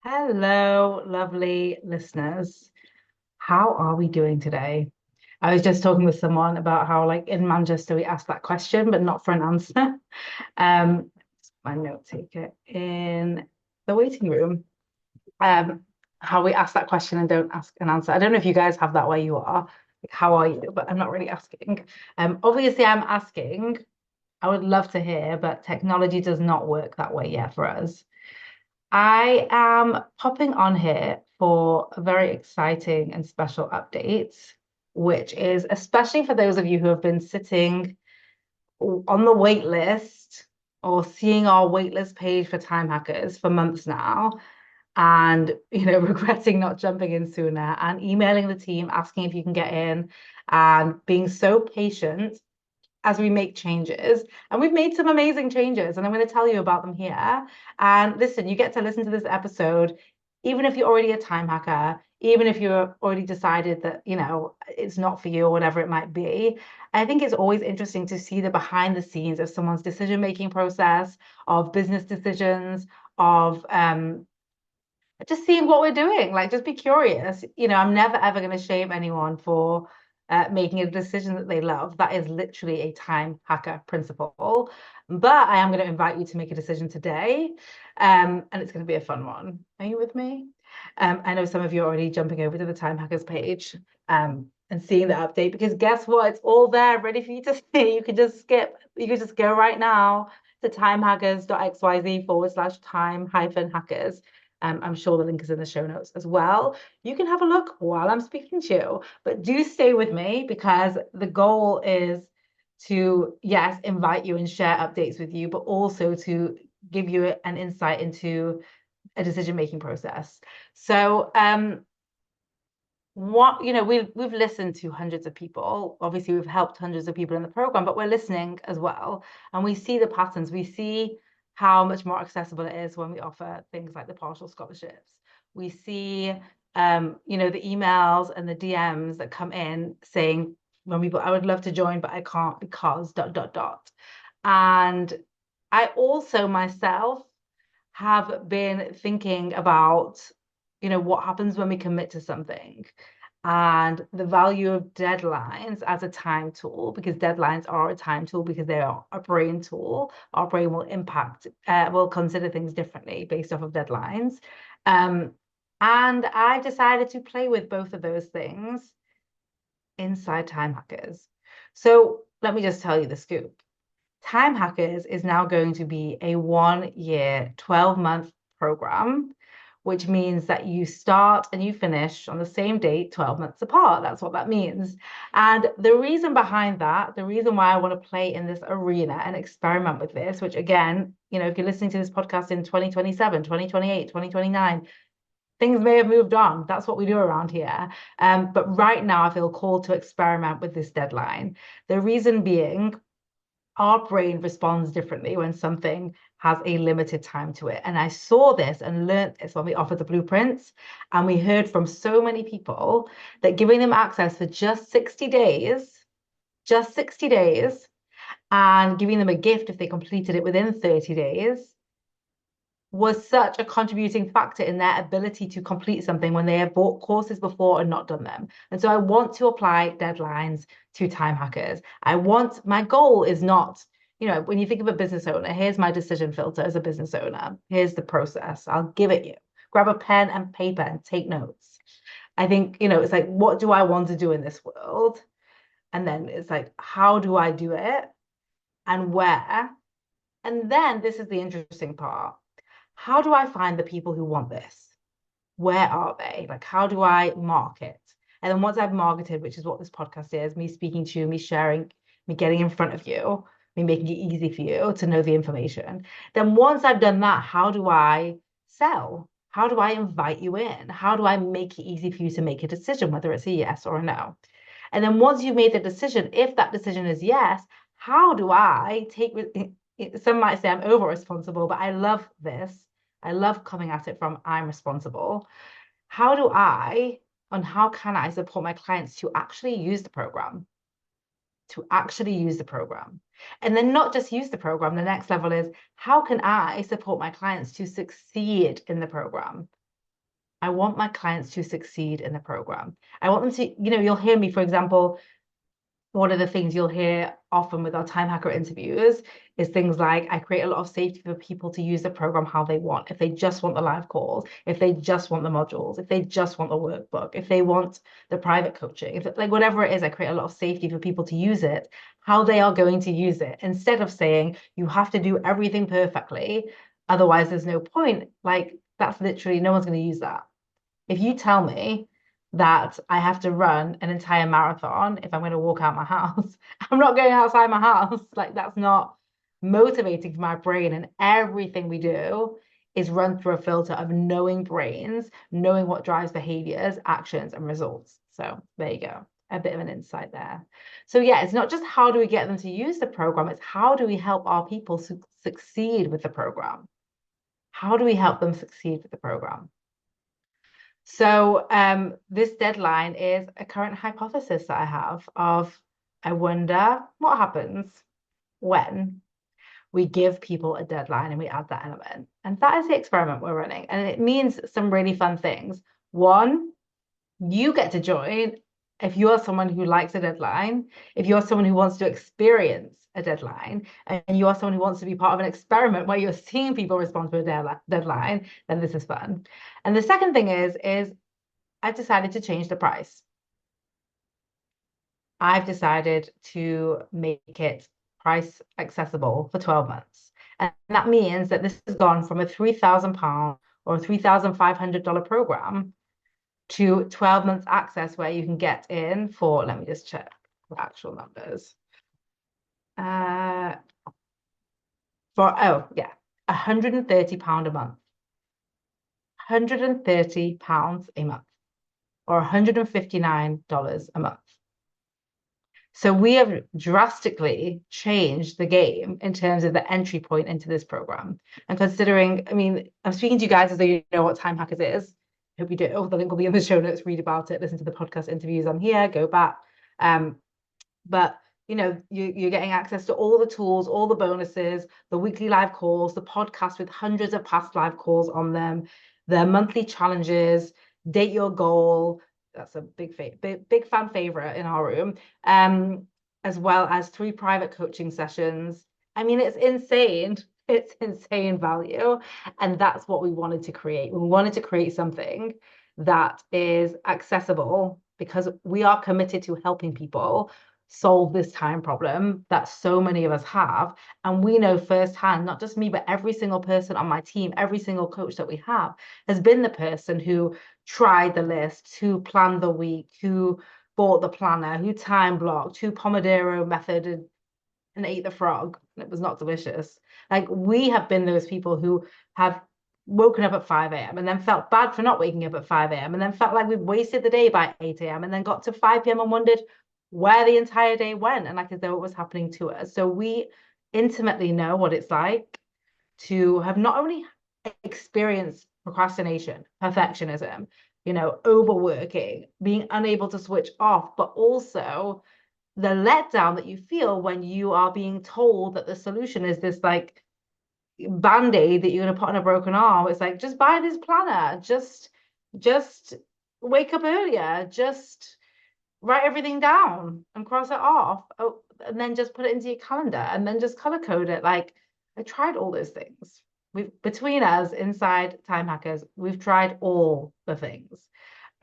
Hello, lovely listeners. How are we doing today? I was just talking with someone about how, like, in Manchester, we ask that question, but not for an answer. My note taker in the waiting room. Um, how we ask that question and don't ask an answer. I don't know if you guys have that where you are. Like, how are you? But I'm not really asking. Obviously, I'm asking. I would love to hear, but technology does not work that way yet for us. I am popping on here for a very exciting and special update, which is especially for those of you who have been sitting on the wait list or seeing our waitlist page for Time Hackers for months now, and regretting not jumping in sooner and emailing the team asking if you can get in and being so patient as we make changes. And we've made some amazing changes, and I'm going to tell you about them here. And listen, you get to listen to this episode, even if you're already a time hacker, even if you're already decided that, it's not for you or whatever it might be. I think it's always interesting to see the behind the scenes of someone's decision-making process, of business decisions, of just seeing what we're doing. Like, just be curious. I'm never ever going to shame anyone for making a decision that they love. That is literally a time hacker principle. But I am going to invite you to make a decision today, and it's going to be a fun one. Are you with me? I know some of you are already jumping over to the Time Hackers page and seeing the update, because guess what? It's all there ready for you to see. You can just skip. You can just go right now to timehackers.xyz/time hyphen hackers. I'm sure the link is in the show notes as well. You can have a look while I'm speaking to you, but do stay with me, because the goal is to, yes, invite you and share updates with you, but also to give you an insight into a decision-making process. So, we've listened to hundreds of people. Obviously, we've helped hundreds of people in the program, but we're listening as well, and we see the patterns. We see how much more accessible it is when we offer things like the partial scholarships. We see, the emails and the DMs that come in saying, when people, I would love to join, but I can't because dot dot dot. And I also myself have been thinking about, what happens when we commit to something, and the value of deadlines as a time tool, because deadlines are a time tool, because they are a brain tool. Our brain will consider things differently based off of deadlines. And I decided to play with both of those things inside Time Hackers. So let me just tell you the scoop. Time Hackers is now going to be a 1 year, 12-month program, which means that you start and you finish on the same date, 12 months apart. That's what that means. And the reason behind that, the reason why I want to play in this arena and experiment with this, which again, if you're listening to this podcast in 2027, 2028, 2029, things may have moved on. That's what we do around here. But right now, I feel called to experiment with this deadline. The reason being, our brain responds differently when something has a limited time to it. And I saw this and learned this when we offered the blueprints. And we heard from so many people that giving them access for just 60 days, and giving them a gift if they completed it within 30 days was such a contributing factor in their ability to complete something when they have bought courses before and not done them. And so I want to apply deadlines to time hackers. My goal is not, when you think of a business owner, here's my decision filter as a business owner. Here's the process. I'll give it you. Grab a pen and paper and take notes. I think, it's like, what do I want to do in this world? And then it's like, how do I do it? And where? And then this is the interesting part. How do I find the people who want this? Where are they? Like, how do I market? And then once I've marketed, which is what this podcast is, me speaking to you, me sharing, me getting in front of you, me making it easy for you to know the information. Then once I've done that, how do I sell? How do I invite you in? How do I make it easy for you to make a decision, whether it's a yes or a no? And then once you've made the decision, if that decision is yes, how do I take, some might say I'm over responsible, but I love this. I love coming at it from I'm responsible. How do I, and how can I support my clients to actually use the program? To actually use the program. And then not just use the program, the next level is, how can I support my clients to succeed in the program? I want my clients to succeed in the program. I want them to, you'll hear me, for example, one of the things you'll hear often with our time hacker interviews is things like I create a lot of safety for people to use the program how they want. If they just want the live calls, if they just want the modules, if they just want the workbook, if they want the private coaching, if like whatever it is, I create a lot of safety for people to use it, how they are going to use it, instead of saying you have to do everything perfectly, otherwise there's no point. Like that's literally no one's going to use that. If you tell me that I have to run an entire marathon if I'm going to walk out my house, I'm not going outside my house. Like that's not motivating for my brain. And everything we do is run through a filter of knowing brains, knowing what drives behaviors, actions, and results. So there you go. A bit of an insight there. So yeah, it's not just how do we get them to use the program, it's how do we help our people succeed with the program? How do we help them succeed with the program? So this deadline is a current hypothesis that I have of I wonder what happens when we give people a deadline and we add that element. And that is the experiment we're running. And it means some really fun things. One, you get to join if you're someone who likes a deadline, if you're someone who wants to experience a deadline, and you are someone who wants to be part of an experiment where you're seeing people respond to a deadline, then this is fun. And the second thing is I've decided to change the price. I've decided to make it price accessible for 12 months. And that means that this has gone from a £3,000 or a $3,500 program to 12 months access where you can get in for, let me just check the actual numbers. Oh yeah, £130 a month. £130 a month or $159 a month. So we have drastically changed the game in terms of the entry point into this program. And considering, I mean, I'm speaking to you guys as though you know what Time Hackers is. I hope you do. The link will be in the show notes. Read about it. Listen to the podcast interviews on here. Go back. But you're getting access to all the tools, all the bonuses, the weekly live calls, the podcast with hundreds of past live calls on them, the monthly challenges, date your goal. That's a big fan favorite in our room. As well as 3 private coaching sessions. I mean, it's insane. It's insane value. And that's what we wanted to create. We wanted to create something that is accessible because we are committed to helping people solve this time problem that so many of us have. And we know firsthand, not just me, but every single person on my team, every single coach that we have has been the person who tried the list, who planned the week, who bought the planner, who time blocked, who Pomodoro methoded and ate the frog. It was not delicious. Like we have been those people who have woken up at 5 a.m. and then felt bad for not waking up at 5 a.m. and then felt like we've wasted the day by 8 a.m. and then got to 5 p.m. and wondered where the entire day went and like as though it was happening to us. So we intimately know what it's like to have not only experienced procrastination, perfectionism, overworking, being unable to switch off, but also the letdown that you feel when you are being told that the solution is this like band-aid that you're going to put on a broken arm. It's like, just buy this planner, just wake up earlier, just write everything down and cross it off. Oh, and then just put it into your calendar and then just color code it. Like I tried all those things. Between us inside Time Hackers, we've tried all the things.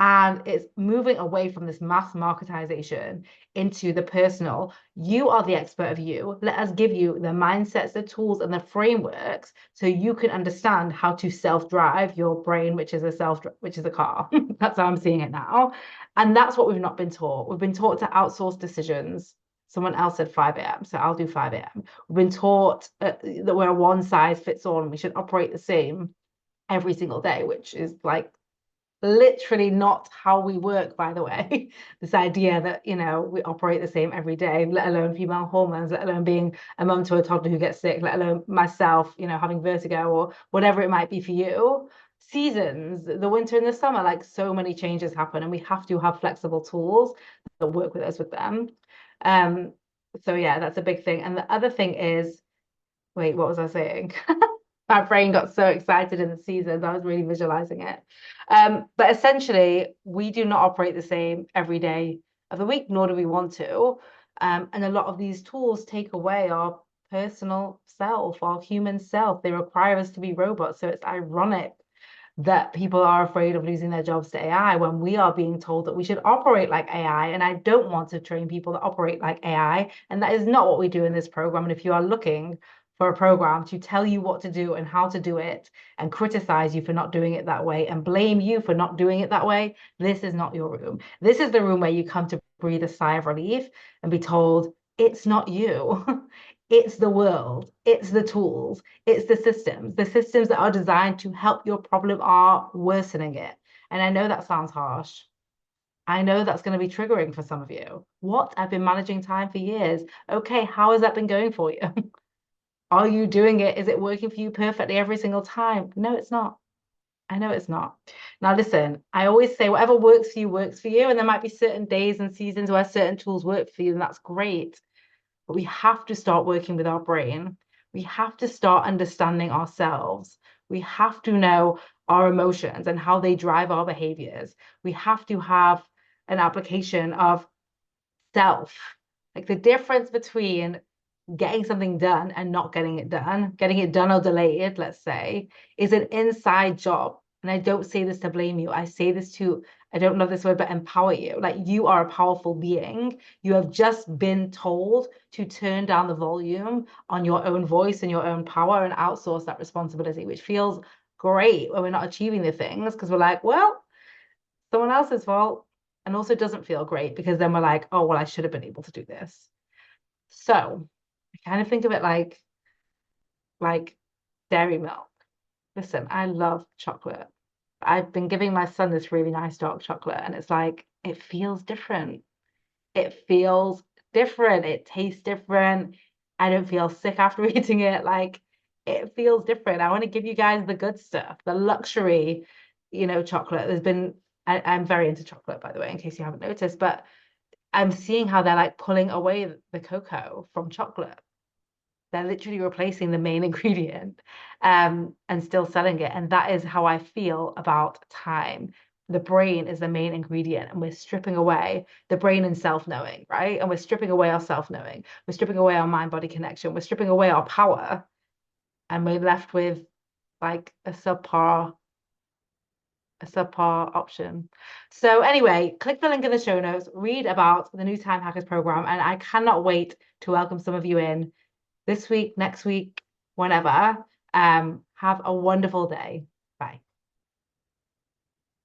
And it's moving away from this mass marketization into the personal. You are the expert of you. Let us give you the mindsets, the tools, and the frameworks so you can understand how to self-drive your brain, which is a car. That's how I'm seeing it now. And that's what we've not been taught. We've been taught to outsource decisions. Someone else said 5 a.m., so I'll do 5 a.m. We've been taught that we're one size fits all and we should operate the same every single day, which is like literally not how we work, by the way. This idea that we operate the same every day, let alone female hormones, let alone being a mum to a toddler who gets sick, let alone myself having vertigo or whatever it might be for you. Seasons, the winter and the summer, like so many changes happen and we have to have flexible tools that work with us with them. So yeah, that's a big thing. And the other thing is, wait, what was I saying? My brain got so excited in the seasons. I was really visualizing it. But essentially, we do not operate the same every day of the week, nor do we want to. And a lot of these tools take away our personal self, our human self. They require us to be robots. So it's ironic that people are afraid of losing their jobs to AI when we are being told that we should operate like AI. And I don't want to train people that operate like AI. And that is not what we do in this program. And if you are looking for a program to tell you what to do and how to do it and criticize you for not doing it that way and blame you for not doing it that way, this is not your room. This is the room where you come to breathe a sigh of relief and be told, it's not you. It's the world, it's the tools, it's the systems. The systems that are designed to help your problem are worsening it. And I know that sounds harsh. I know that's going to be triggering for some of you. What? I've been managing time for years. Okay, how has that been going for you? Are you doing it? Is it working for you perfectly every single time? No, it's not. I know it's not. Now, listen, I always say whatever works for you works for you. And there might be certain days and seasons where certain tools work for you, and that's great. But we have to start working with our brain. We have to start understanding ourselves. We have to know our emotions and how they drive our behaviors. We have to have an application of self. Like the difference between getting something done and not getting it done or delayed, let's say, is an inside job. And I don't say this to blame you. I say this to, I don't love this word, but empower you. Like you are a powerful being. You have just been told to turn down the volume on your own voice and your own power and outsource that responsibility, which feels great when we're not achieving the things because we're like, well, someone else's fault. And also doesn't feel great because then we're like, oh, well, I should have been able to do this. So I kind of think of it like dairy milk. Listen, I love chocolate. I've been giving my son this really nice dark chocolate, and it's like it feels different. It feels different. It tastes different. I don't feel sick after eating it. Like it feels different. I want to give you guys the good stuff, the luxury, chocolate. I'm very into chocolate, by the way, in case you haven't noticed, but I'm seeing how they're like pulling away the cocoa from chocolate. They're literally replacing the main ingredient and still selling it. And that is how I feel about time. The brain is the main ingredient, and we're stripping away the brain and self-knowing, right? And we're stripping away our self-knowing. We're stripping away our mind-body connection. We're stripping away our power, and we're left with like a subpar option. So anyway, click the link in the show notes, read about the new Time Hackers program, and I cannot wait to welcome some of you in this week, next week, whenever. Have a wonderful day.